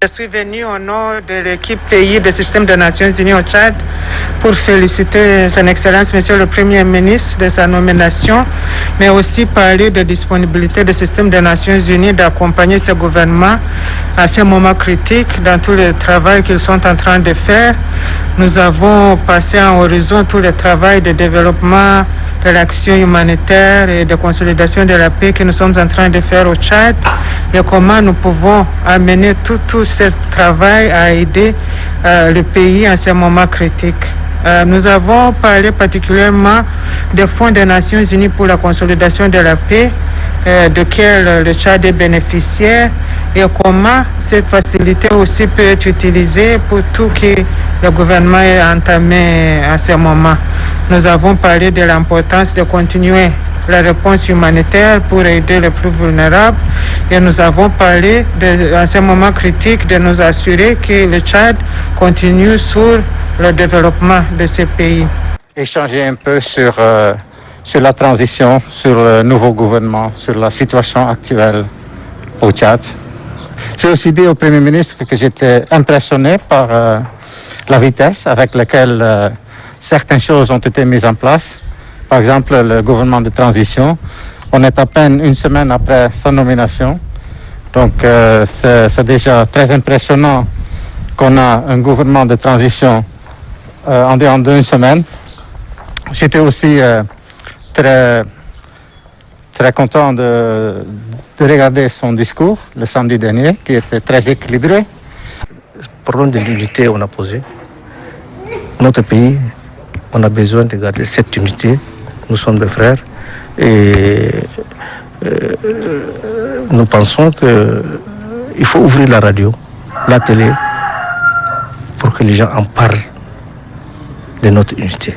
Je suis venu au nom de l'équipe pays du système des Nations Unies au Tchad pour féliciter son Excellence Monsieur le Premier ministre de sa nomination, mais aussi parler de disponibilité du système des Nations Unies d'accompagner ce gouvernement à ce moment critique dans tout le travail qu'ils sont en train de faire. Nous avons passé en horizon tout le travail de développement de l'action humanitaire et de consolidation de la paix que nous sommes en train de faire au Tchad et comment nous pouvons amener tout ce travail à aider le pays en ce moment critique. Nous avons parlé particulièrement des fonds des Nations Unies pour la consolidation de la paix, duquel le Tchad est bénéficiaire, et comment cette facilité aussi peut être utilisée pour tout ce que le gouvernement a entamé à ce moment. Nous avons parlé de l'importance de continuer la réponse humanitaire pour aider les plus vulnérables et nous avons parlé en ce moment critique de nous assurer que le Tchad continue sur le développement de ce pays. Échanger un peu sur la transition, sur le nouveau gouvernement, sur la situation actuelle au Tchad. J'ai aussi dit au Premier ministre que j'étais impressionné par la vitesse avec laquelle certaines choses ont été mises en place. Par exemple, le gouvernement de transition. On est à peine une semaine après sa nomination. Donc, c'est déjà très impressionnant qu'on a un gouvernement de transition en dehors d'une semaine. J'étais aussi très content de regarder son discours le samedi dernier, qui était très équilibré. Le problème de l'unité, on a posé. Notre pays, on a besoin de garder cette unité. Nous sommes des frères et nous pensons qu'il faut ouvrir la radio, la télé, pour que les gens en parlent de notre unité.